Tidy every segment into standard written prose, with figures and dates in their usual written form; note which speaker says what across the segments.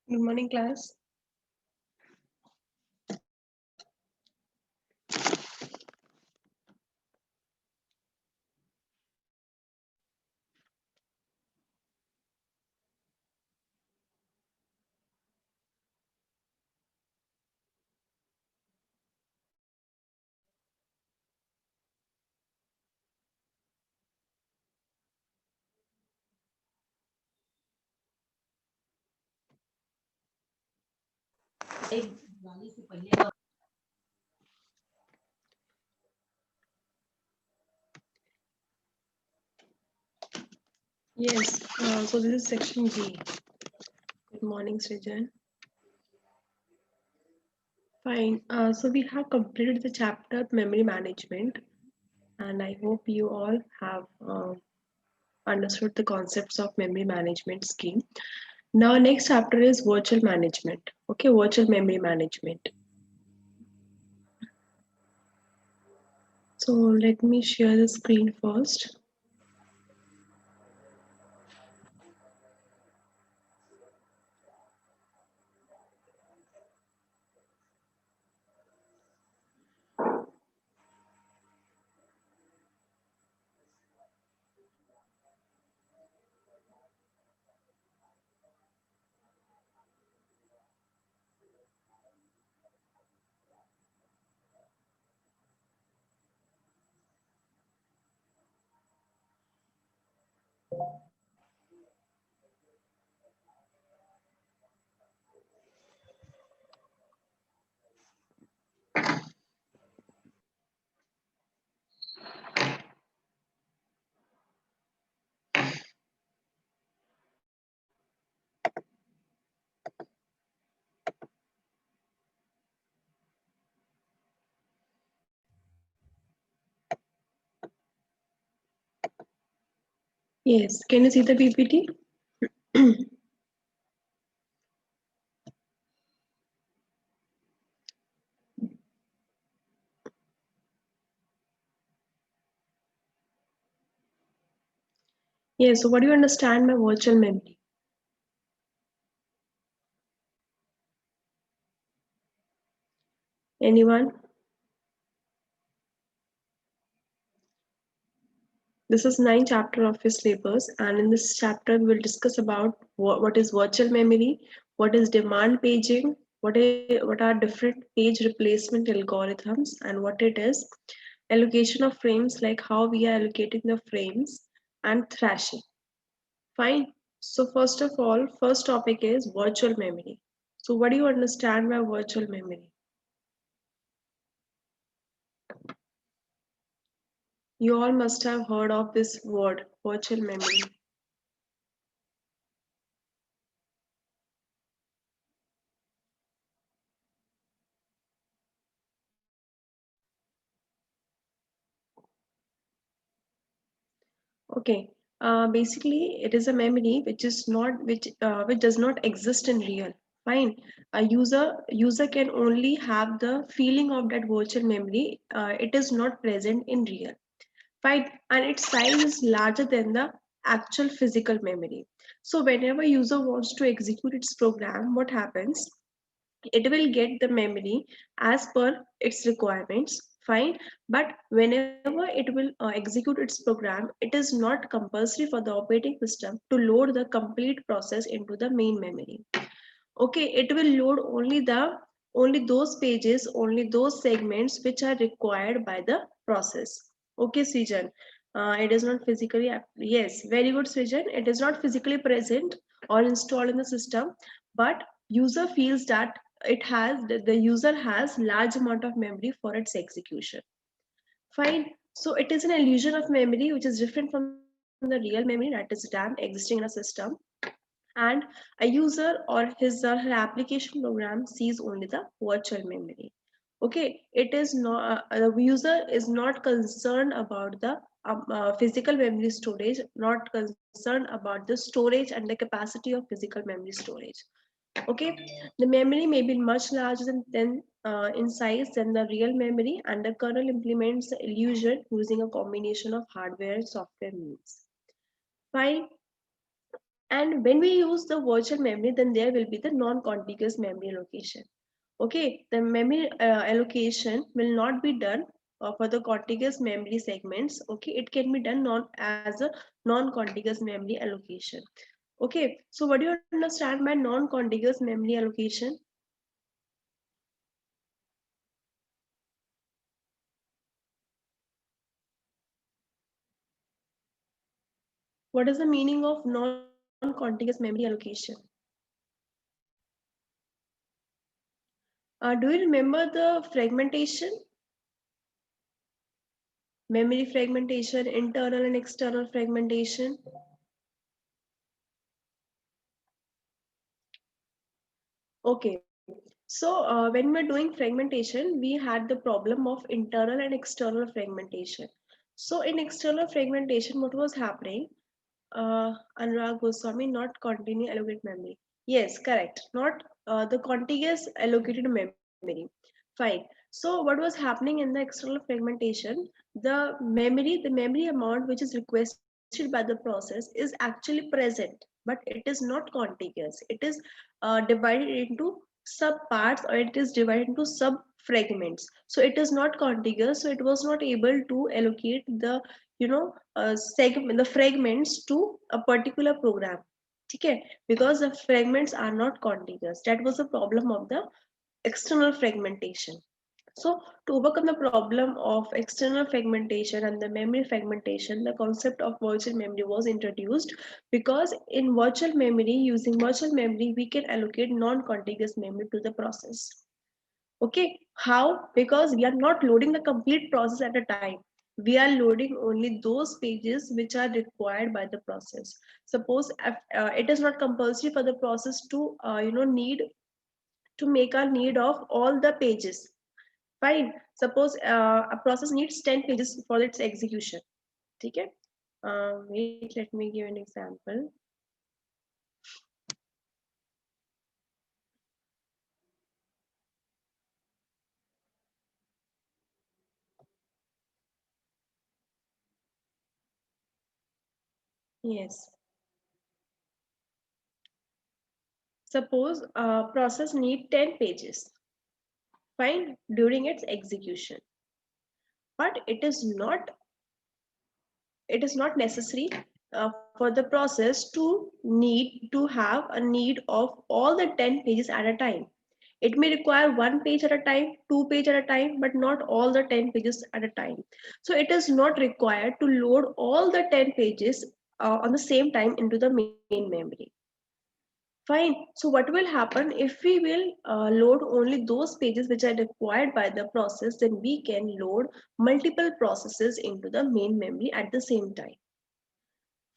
Speaker 1: Good morning, class. Yes, so this is section G. Good morning, Srijan. Fine. So we have completed the chapter memory management, and I hope you all have understood the concepts of memory management scheme. Now, next chapter is virtual management. Okay, virtual memory management. So let me share the screen first. Yes, can you see the PPT? Yes, so what do you understand by virtual memory? Anyone? This is 9th chapter of your syllabus, and in this chapter we will discuss about what is virtual memory, what is demand paging, what are different page replacement algorithms, and what it is, allocation of frames, like how we are allocating the frames, and thrashing. Fine. So first of all, first topic is virtual memory. So what do you understand by virtual memory? You all must have heard of this word, virtual memory. Okay. Basically, it is a memory which is not which does not exist in real. Fine. A user can only have the feeling of that virtual memory. It is not present in real. Fine. And its size is larger than the actual physical memory. So whenever user wants to execute its program, what happens? It will get the memory as per its requirements, fine, but whenever it will execute its program, it is not compulsory for the operating system to load the complete process into the main memory. Okay, it will load only those pages, only those segments which are required by the process. Okay, Srijan, it is not physically yes, very good, Srijan. It is not physically present or installed in the system, but user feels that the user has large amount of memory for its execution. Fine. So it is an illusion of memory which is different from the real memory, that is RAM existing in a system, and a user or his or her application program sees only the virtual memory. Okay, it is not the user is not concerned about the physical memory storage, not concerned about the storage and the capacity of physical memory storage. Okay, the memory may be much larger than in size than the real memory, and the kernel implements the illusion using a combination of hardware and software means. Fine. And when we use the virtual memory, then there will be the non-contiguous memory allocation. Okay, the memory allocation will not be done for the contiguous memory segments. Okay, it can be done non as a non-contiguous memory allocation. Okay, so what do you understand by non-contiguous memory allocation? What is the meaning of non-contiguous memory allocation? Do you remember the fragmentation? Memory fragmentation, internal and external fragmentation. Okay, so when we're doing fragmentation, we had the problem of internal and external fragmentation. So in external fragmentation, what was happening? Anurag Goswami, not continue allocate memory. Yes, correct. Not the contiguous allocated memory. Fine. So what was happening in the external fragmentation? The memory amount which is requested by the process is actually present, but it is not contiguous. It is divided into sub parts, or it is divided into sub fragments. So it is not contiguous. So it was not able to allocate the segment the fragments to a particular program. Okay, because the fragments are not contiguous. That was the problem of the external fragmentation. So to overcome the problem of external fragmentation and the memory fragmentation, the concept of virtual memory was introduced, because in virtual memory, using virtual memory, we can allocate non-contiguous memory to the process. Okay, how? Because we are not loading the complete process at a time. We are loading only those pages which are required by the process. Suppose it is not compulsory for the process to need to make a need of all the pages. Fine. Suppose a process needs 10 pages for its execution. Okay. Wait, let me give an example. Yes. Suppose a process need 10 pages. Fine. During its execution. But it is not necessary for the process to need to have a need of all the 10 pages at a time. It may require one page at a time, two page at a time, but not all the 10 pages at a time. So it is not required to load all the 10 pages on the same time into the main memory. Fine. So what will happen if we will load only those pages which are required by the process, then we can load multiple processes into the main memory at the same time.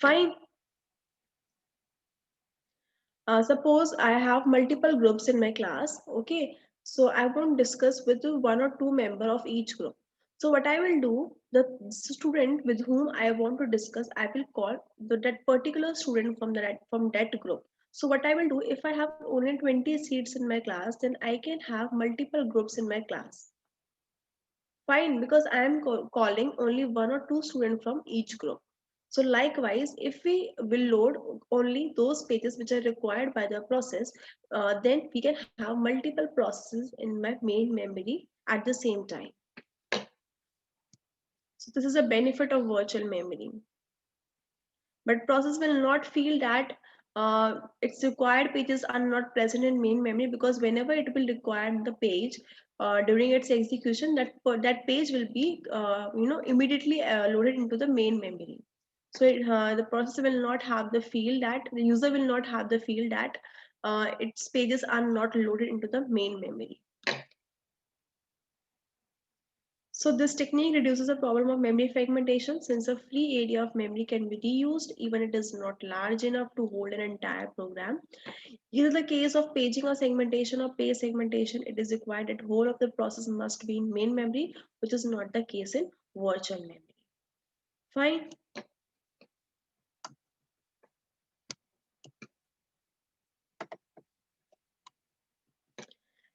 Speaker 1: Fine. Suppose I have multiple groups in my class. Okay. So I won't discuss with one or two member of each group. So what I will do, the student with whom I want to discuss, I will call that particular student from that group. So what I will do, if I have only 20 seats in my class, then I can have multiple groups in my class. Fine, because I am calling only one or two students from each group. So likewise, if we will load only those pages which are required by the process, then we can have multiple processes in my main memory at the same time. So this is a benefit of virtual memory. But process will not feel that its required pages are not present in main memory, because whenever it will require the page during its execution, that page will be immediately loaded into the main memory. So the processor will not have the feel that the user will not have the feel that its pages are not loaded into the main memory. So this technique reduces the problem of memory fragmentation, since a free area of memory can be reused even it is not large enough to hold an entire program. In the case of paging or segmentation or page segmentation, it is required that whole of the process must be in main memory, which is not the case in virtual memory. Fine.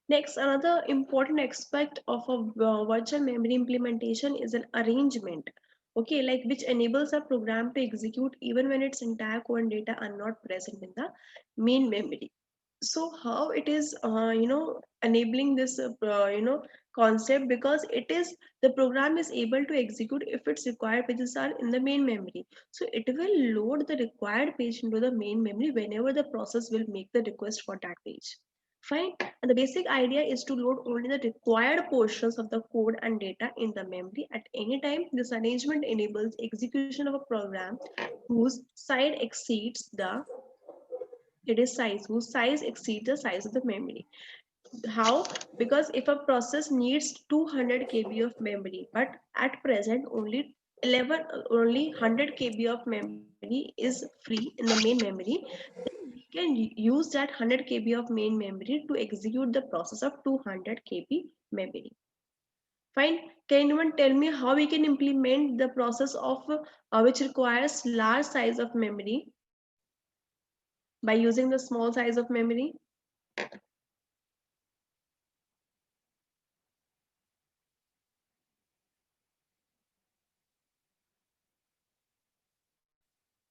Speaker 1: Next, another important aspect of a virtual memory implementation is an arrangement. okay, like which enables a program to execute even when its entire code and data are not present in the main memory. So how it is enabling this concept, because it is the program is able to execute if its required pages are in the main memory, so it will load the required page into the main memory whenever the process will make the request for that page. Fine. And the basic idea is to load only the required portions of the code and data in the memory at any time. This arrangement enables execution of a program whose size exceeds the it is size whose size exceeds the size of the memory. How? Because if a process needs 200 kb of memory, but at present only 100 kb of memory is free in the main memory, then we can use that 100 kb of main memory to execute the process of 200 kb memory. Fine. Can anyone tell me how we can implement the process of which requires large size of memory by using the small size of memory?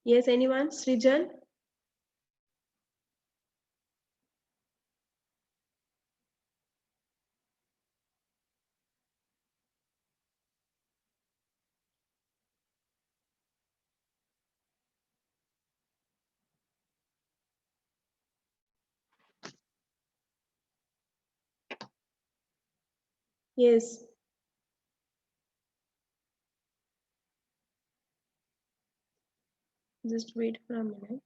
Speaker 1: Yes, anyone? Srijan? Yes. Just wait for a minute.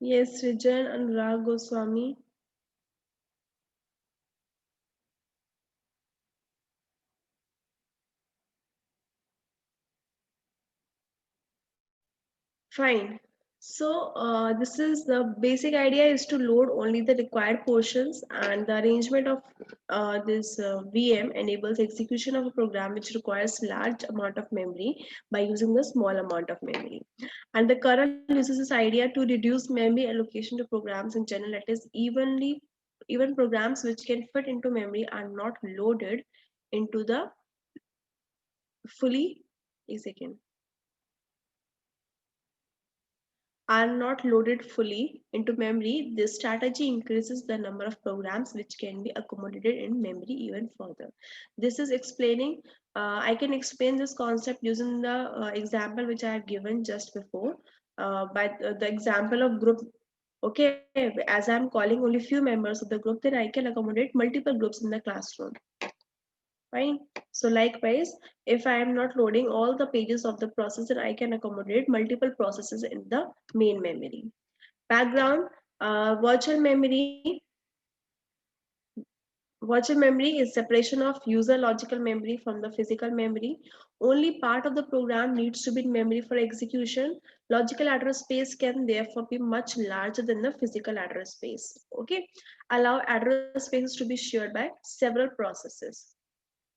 Speaker 1: Yes, Srijan and Rag Goswami. Fine. So this is the basic idea is to load only the required portions, and the arrangement of this VM enables execution of a program which requires large amount of memory by using the small amount of memory. And the kernel uses this idea to reduce memory allocation to programs in general, that is even programs which can fit into memory are not loaded into the fully a second are not loaded fully into memory. This strategy increases the number of programs which can be accommodated in memory even further. This is explaining, I can explain this concept using the example which I had given just before, by the example of group. Okay, as I'm calling only few members of the group, then I can accommodate multiple groups in the classroom. Fine. So likewise, if I am not loading all the pages of the processor, I can accommodate multiple processes in the main memory. Background, virtual memory. Virtual memory is separation of user logical memory from the physical memory. Only part of the program needs to be in memory for execution. Logical address space can therefore be much larger than the physical address space. Okay, allow address spaces to be shared by several processes.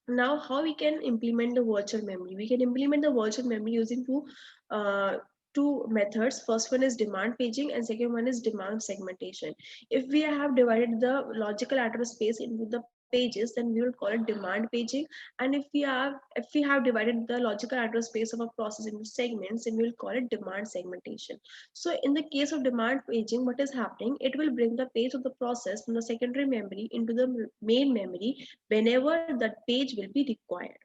Speaker 1: Now how we can implement the virtual memory? We can implement the virtual memory using uh, two methods. First one is demand paging and second one is demand segmentation. If we have divided the logical address space into the pages, then we will call it demand paging. And if we have divided the logical address space of a process into segments, then we will call it demand segmentation. So in the case of demand paging, what is happening, it will bring the page of the process from the secondary memory into the main memory whenever that page will be required.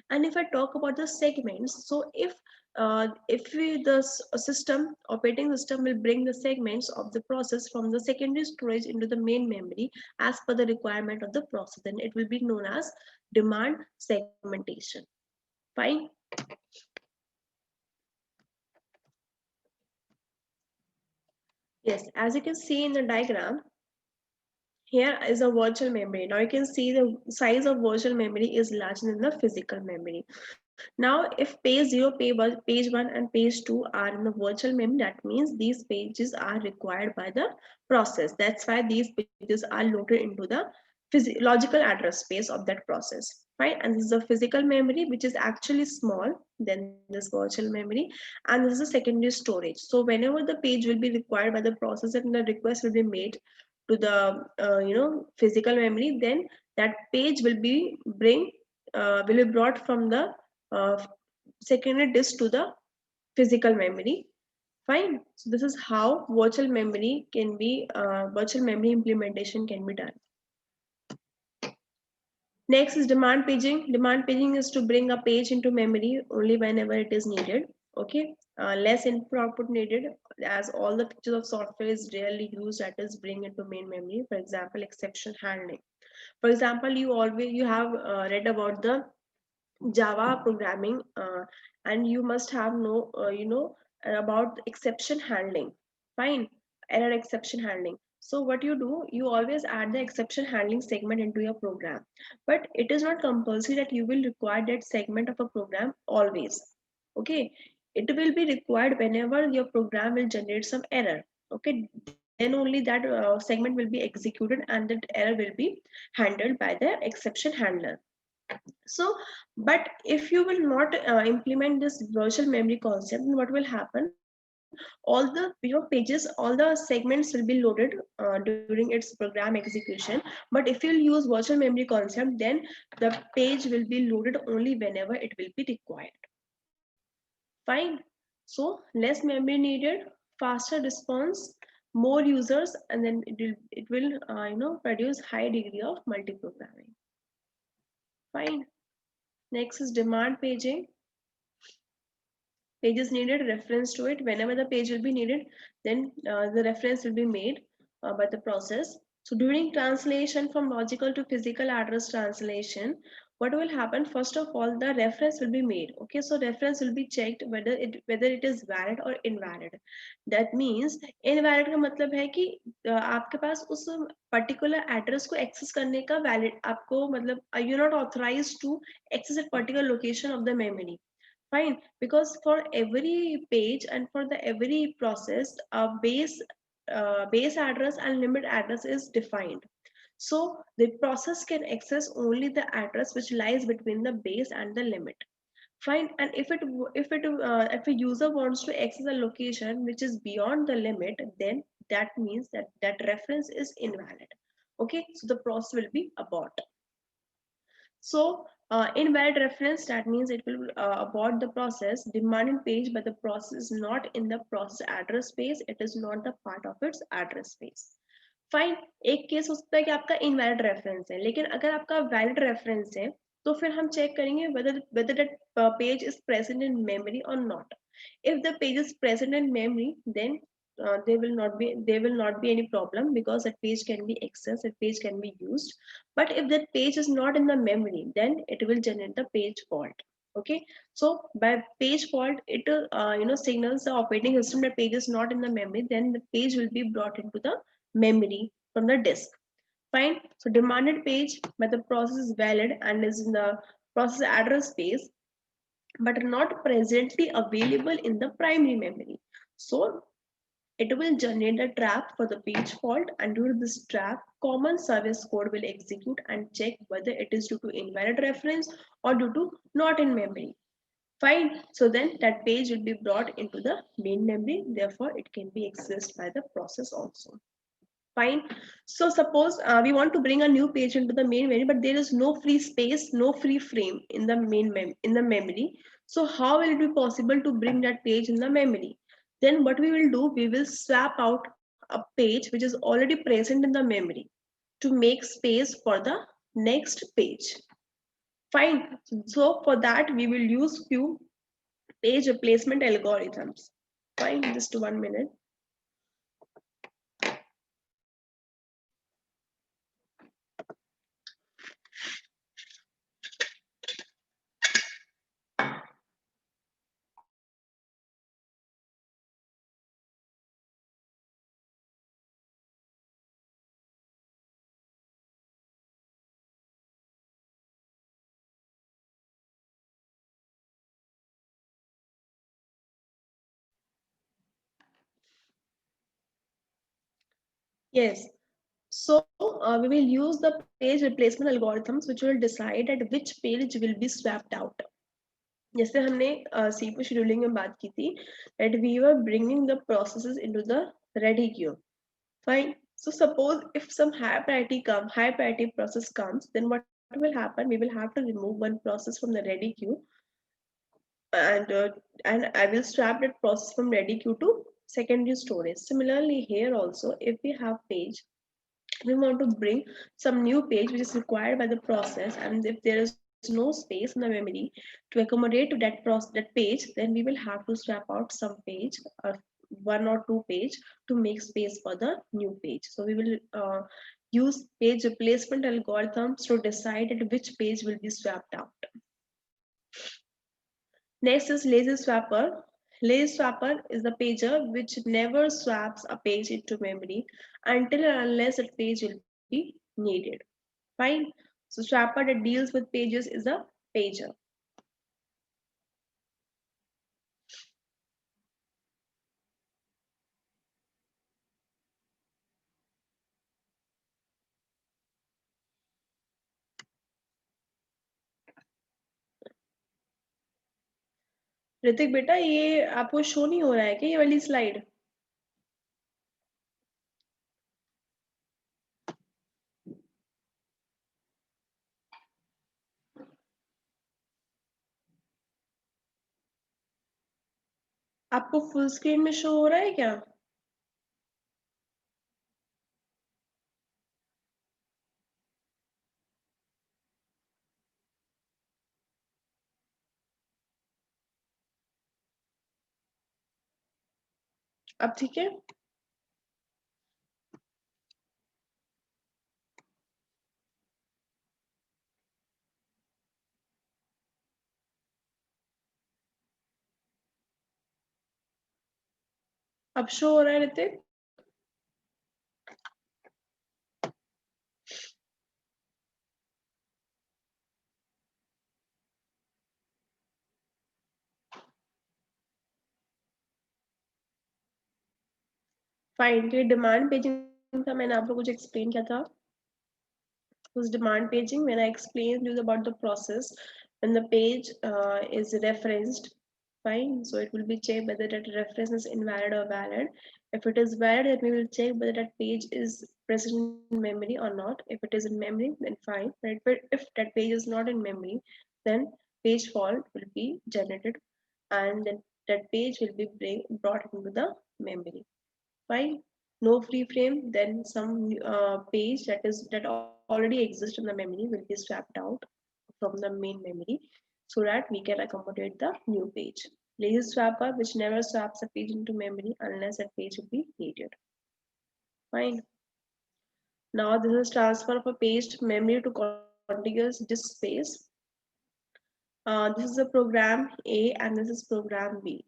Speaker 1: And if I talk about the segments, so if the system operating system will bring the segments of the process from the secondary storage into the main memory as per the requirement of the process, then it will be known as demand segmentation. Fine. Yes, as you can see in the diagram, here is a virtual memory. Now you can see the size of virtual memory is larger than the physical memory. Now, if page 0, page 1, and page 2 are in the virtual memory, that means these pages are required by the process. That's why these pages are loaded into the logical address space of that process. Right? And this is a physical memory, which is actually small than this virtual memory, and this is a secondary storage. So whenever the page will be required by the process and the request will be made to the physical memory, then that page will be brought from the uh, secondary disk to the physical memory. Fine. So this is how virtual memory implementation can be done. Next is demand paging. Demand paging is to bring a page into memory only whenever it is needed. Okay. Less input output needed, as all the features of software is rarely used, that is bring into main memory. For example, exception handling. For example, you have read about the Java programming, and you must have about exception handling. Fine, error exception handling. So what you do, you always add the exception handling segment into your program, but it is not compulsory that you will require that segment of a program always. Okay, it will be required whenever your program will generate some error. Okay, then only that segment will be executed and that error will be handled by the exception handler. So, but if you will not implement this virtual memory concept, then what will happen? All the pages, all the segments will be loaded during its program execution. But if you'll use virtual memory concept, then the page will be loaded only whenever it will be required. Fine. So less memory needed, faster response, more users, and then it will produce high degree of multi-programming. Fine. Next is demand paging. Pages needed, reference to it. Whenever the page will be needed, then the reference will be made by the process. So during translation from logical to physical address translation, what will happen? First of all, the reference will be made. Okay, so reference will be checked whether it is valid or invalid. That means invalid का मतलब है कि आपके पास उस particular address को access करने का valid आपको मतलब you're not authorized to access a particular location of the memory. Fine, because for every page and for the every process, a base address and limit address is defined. So the process can access only the address which lies between the base and the limit. Fine, and if a user wants to access a location which is beyond the limit, then that means that that reference is invalid. Okay, so the process will be abort. So invalid reference, that means it will abort the process. Demanded page, but the process is not in the process address space. It is not the part of its address space. Fine. एक case हो सकता है कि आपका invalid reference है, लेकिन अगर आपका वैलिड रेफरेंस है तो फिर हम चेक करेंगे whether that page is present in memory or not. If the page is present in memory, then there will not be any problem, because that page can be accessed, that page can be used. But if that page is not in the memory, then it will generate the page fault. Okay, so by page fault, it signals the operating system that page is not in the memory, then the page will be brought into the memory from the disk. Fine. So demanded page, but the process is valid and is in the process address space, but not presently available in the primary memory. So it will generate a trap for the page fault, and due to this trap, common service code will execute and check whether it is due to invalid reference or due to not in memory. Fine. So then that page will be brought into the main memory. Therefore, it can be accessed by the process also. Fine. So suppose we want to bring a new page into the main memory, but there is no free space, no free frame in the in the memory. So how will it be possible to bring that page in the memory? Then what we will do, we will swap out a page which is already present in the memory to make space for the next page. Fine. So for that, we will use few page replacement algorithms. Fine. Just 1 minute. Yes. So we will use the page replacement algorithms which will decide at which page will be swapped out. जैसे हमने Sipu scheduling में बात की थी that we were bringing the processes into the ready queue. Fine. So suppose if some high priority process comes, then what will happen? We will have to remove one process from the ready queue, and uh, and I will swap that process from ready queue to secondary storage. Similarly, here also, if we have page, we want to bring some new page which is required by the process, and if there is no space in the memory to accommodate to that page, then we will have to swap out some page or one or two page to make space for the new page. So we will use page replacement algorithms to decide at which page will be swapped out. Next is lazy swapper. Lazy swapper is the pager which never swaps a page into memory until and unless that page will be needed. Fine. So swapper that deals with pages is a pager. Hrithik बेटा ये आपको show नहीं हो रहा है क्या ये वाली स्लाइड? आपको फुल स्क्रीन में शो हो रहा है क्या? अब ठीक है? अब शो हो रहा है ऋतिक? फाइन. तो ये डिमांड पेजिंग था, मैंने आप लोगों को कुछ एक्सप्लेन किया था. Was demand paging when I explained you about the process when the page is referenced. Fine. So it will be checked whether that reference is invalid or valid. If it is valid, then we will check whether that page is present in memory or not. If it is in memory, then fine. But if that page is not in memory, then page fault will be generated, and then that page will be brought into the memory. Fine. No free frame, then some page that already exists in the memory will be swapped out from the main memory so that we can accommodate the new page. Lazy swapper which never swaps a page into memory unless that page will be needed. Fine. Now this is transfer of a page to memory to contiguous disk space. This is a program A and this is program B.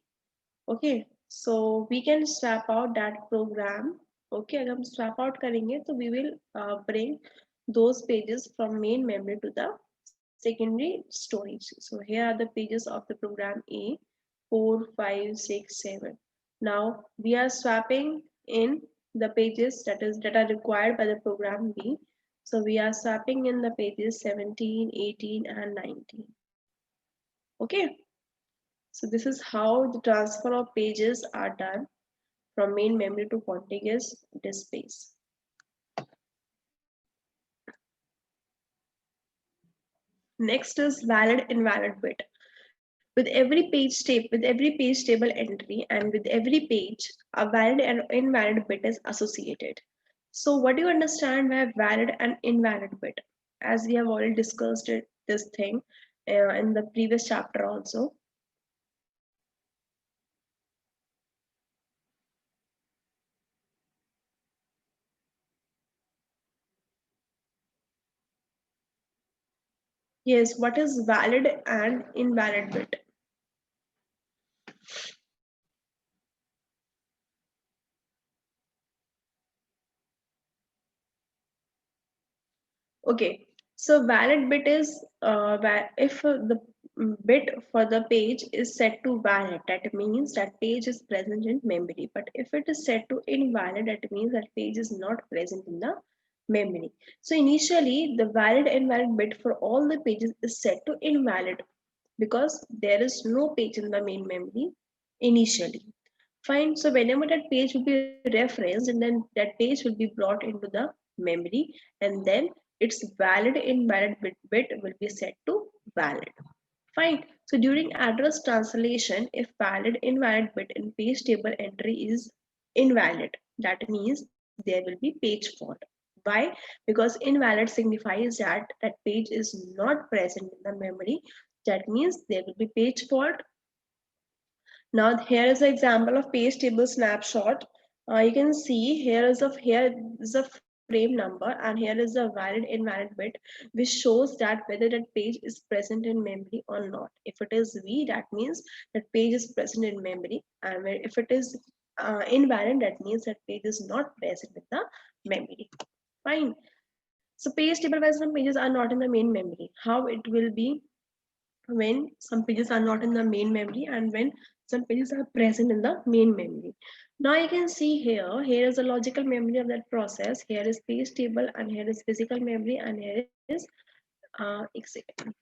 Speaker 1: Okay, so we can swap out that program. Okay, अगर हम swap out करेंगे तो we will bring those pages from main memory to the secondary storage. So here are the pages of the program A, 4, 5, 6, 7. Now we are swapping in the pages that are required by the program B. So we are swapping in the pages 17, 18, and 19. Okay. So this is how the transfer of pages are done from main memory to contiguous disk space. Next is valid invalid bit. With every page table entry and with every page, a valid and invalid bit is associated. So what do you understand by valid and invalid bit? As we have already discussed this thing in the previous chapter also. Yes, what is valid and invalid bit? Okay, so valid bit is if the bit for the page is set to valid, that means that page is present in memory. But if it is set to invalid, that means that page is not present in the memory. So initially, the valid invalid bit for all the pages is set to invalid because there is no page in the main memory initially. Fine. So whenever that page will be referenced, and then that page will be brought into the memory, and then its valid invalid bit will be set to valid. Fine. So during address translation, if valid invalid bit in page table entry is invalid, that means there will be page fault. Why? Because invalid signifies that that page is not present in the memory. That means there will be page fault. Now here is an example of page table snapshot. You can see here is a frame number and here is a valid invalid bit which shows that whether that page is present in memory or not. If it is V, that means that page is present in memory, and if it is invalid, that means that page is not present in the memory. Fine. So page table where some pages are not in the main memory. How it will be when some pages are not in the main memory and when some pages are present in the main memory. Now you can see here is a logical memory of that process. Here is page table and here is physical memory and here is executable.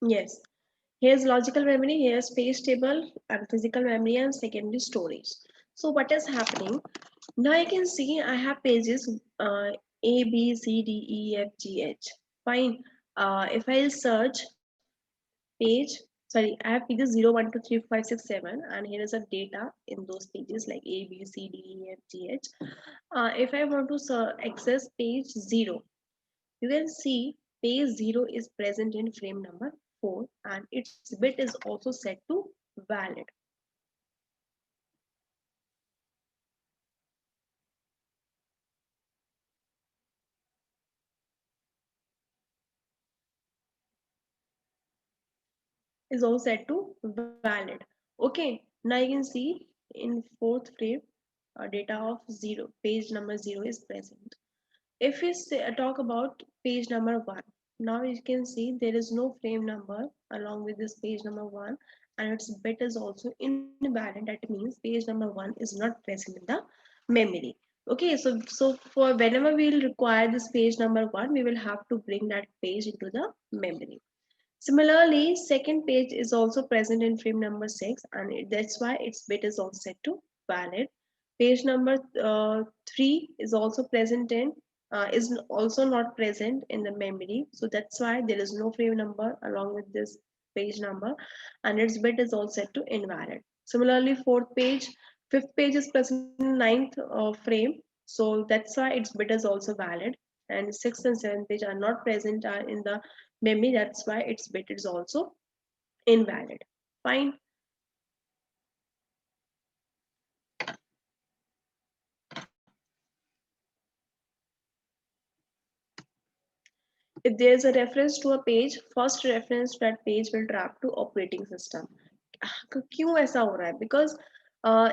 Speaker 1: Yes, here's logical memory, here's page table and physical memory and secondary storage. So what is happening? Now you can see I have pages A, B, C, D, E, F, G, H. Fine. If I search page, sorry, I have pages 0, 1, 2, 3, 4, 5, 6, 7, and here is a data in those pages like A, B, C, D, E, F, G, H. If I want to access page 0, you can see page 0 is present in frame number 4 and its bit is also set to valid. Is all set to valid. Okay, now you can see in fourth frame data of 0, page number 0 is present. If we talk about page number 1, now you can see there is no frame number along with this page number 1 and its bit is also invalid. That means page number 1 is not present in the memory. Okay, so for whenever we will require this page number 1, we will have to bring that page into the memory. Similarly, second page is also present in frame number 6 and that's why its bit is also set to valid. Page number 3 is also present in is also not present in the memory, so that's why there is no frame number along with this page number and its bit is all set to invalid. Similarly, fourth page, fifth page is present in ninth frame, so that's why its bit is also valid, and sixth and seventh page are not present in the memory, that's why its bit is also invalid. Fine. If there is a reference to a page, first reference to that page will track to operating system. क्यों ऐसा हो रहा है? Because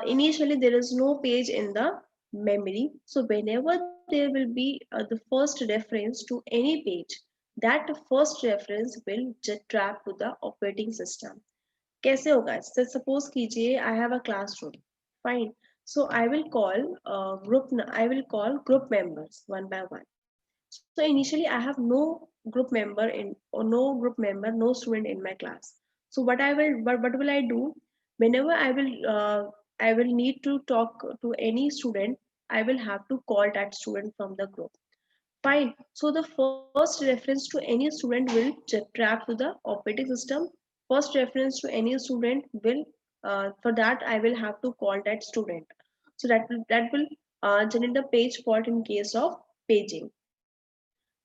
Speaker 1: initially there is no page in the memory, so whenever there will be the first reference to any page, that first reference will track to the operating system. कैसे होगा? Suppose कीजिए I have a classroom. Fine. So I will call I will call group members one by one. So initially I have no group member in or no group member, no student in my class. So what will I do? Whenever I will need to talk to any student, I will have to call that student from the group. Fine. So the first reference to any student will track to the operating system. First reference to any student will for that I will have to call that student. So that will generate the page fault in case of paging.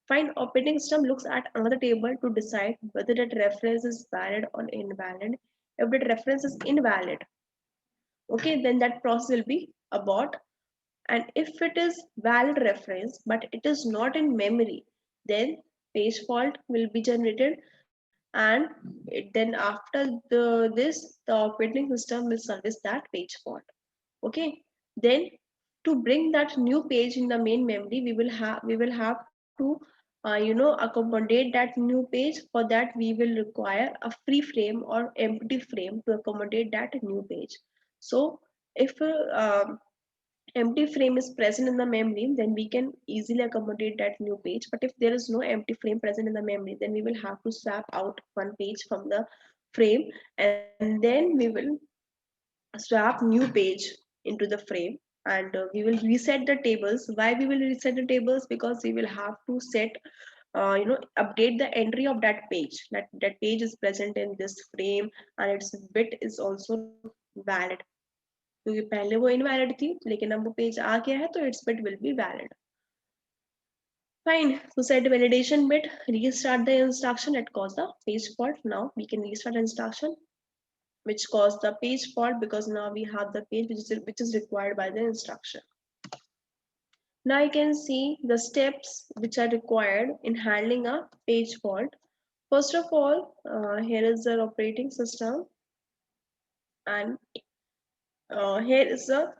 Speaker 1: Fine. Operating system looks at another table to decide whether that reference is valid or invalid. If that reference is invalid, okay, then that process will be abort, and if it is valid reference but it is not in memory, then page fault will be generated and then after the operating system will service that page fault. Okay, then to bring that new page in the main memory, we will have to accommodate that new page. For that we will require a free frame or empty frame to accommodate that new page. So if empty frame is present in the memory, then we can easily accommodate that new page. But if there is no empty frame present in the memory, then we will have to swap out one page from the frame, and then we will swap new page into the frame. And we will reset the tables. Why we will reset the tables? Because we will have to set update the entry of that page, that page is present in this frame and its bit is also valid, क्योंकि पहले वो invalid थी, लेकिन अब वो page आ गया है तो its bit will be valid. Fine. So set validation bit, restart the instruction that caused the page fault. Now we can restart the instruction which caused the page fault, because now we have the page which is required by the instruction. Now you can see the steps which are required in handling a page fault. First of all, here is the operating system, and here is the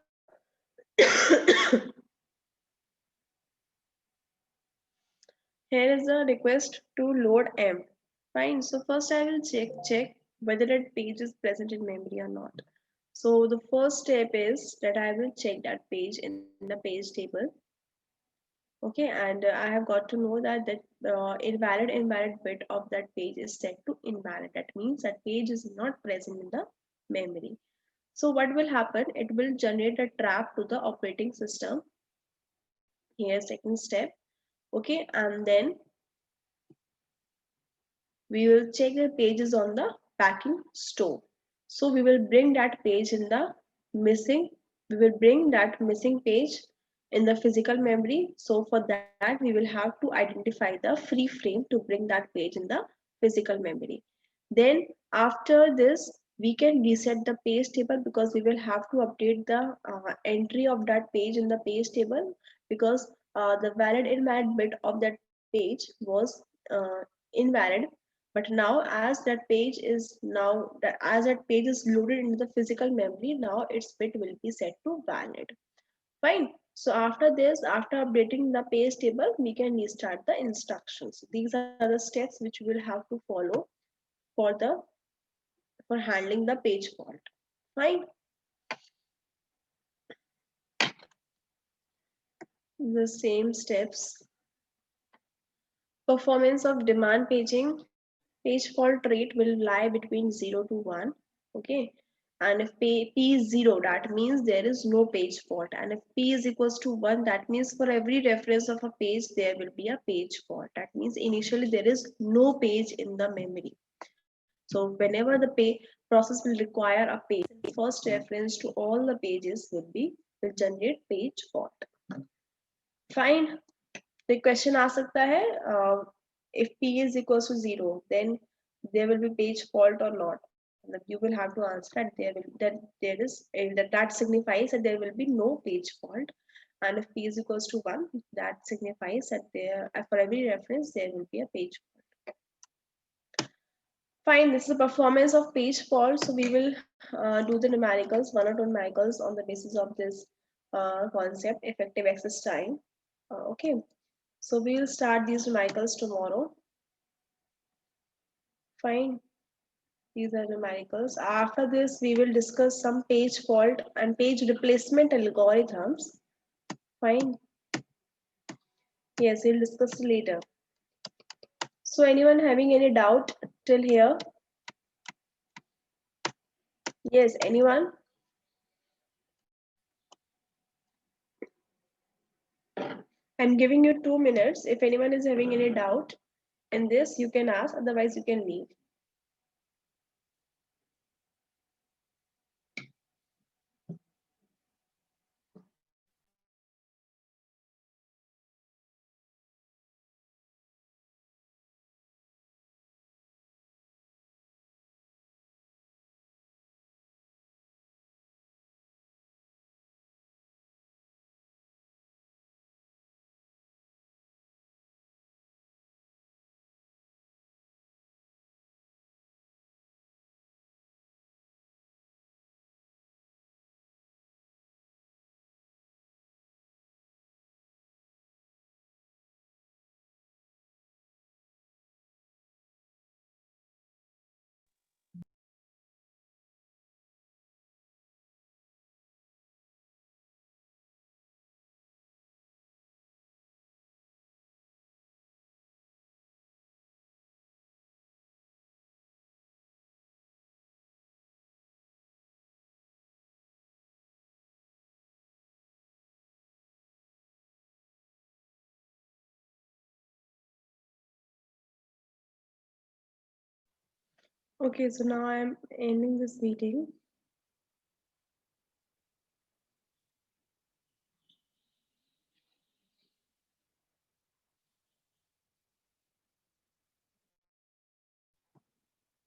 Speaker 1: here is a request to load M. Fine. So first I will check whether that page is present in memory or not. So the first step is that I will check that page in the page table. Okay, and I have got to know that invalid bit of that page is set to invalid. That means that page is not present in the memory. So what will happen? It will generate a trap to the operating system. Here, second step. Okay, and then we will check the pages on the packing store. So we will bring that page in the missing. We will bring that missing page in the physical memory. So for that we will have to identify the free frame to bring that page in the physical memory. Then after this we can reset the page table, because we will have to update the entry of that page in the page table, because the valid invalid bit of that page was invalid. But now as that page is loaded into the physical memory, now its bit will be set to valid. Fine. So after this, after updating the page table, we can restart the instructions. These are the steps which we will have to follow for the for handling the page fault. Fine. The same steps. Performance of demand paging. Page fault rate will lie between 0 to 1. Okay. And if P is 0, that means there is no page fault. And if P is equals to 1, that means for every reference of a page, there will be a page fault. That means initially there is no page in the memory. So whenever the process will require a page, the first reference to all the pages will generate page fault. Fine. The question आ सकता है, if P is equals to 0, then there will be page fault or not. You will have to answer that signifies that there will be no page fault. And if P is equals to 1, that signifies that for every reference there will be a page fault. Fine, this is the performance of page fault. So we will do the numericals, 1 or 2 numericals on the basis of this concept, effective access time. Okay. So we will start these numericals tomorrow. Fine. These are numericals. After this, we will discuss some page fault and page replacement algorithms. Fine. Yes, we'll discuss later. So anyone having any doubt till here? Yes, anyone? I'm giving you 2 minutes. If anyone is having any doubt in this, you can ask, otherwise you can leave. Okay, so now I'm ending this meeting.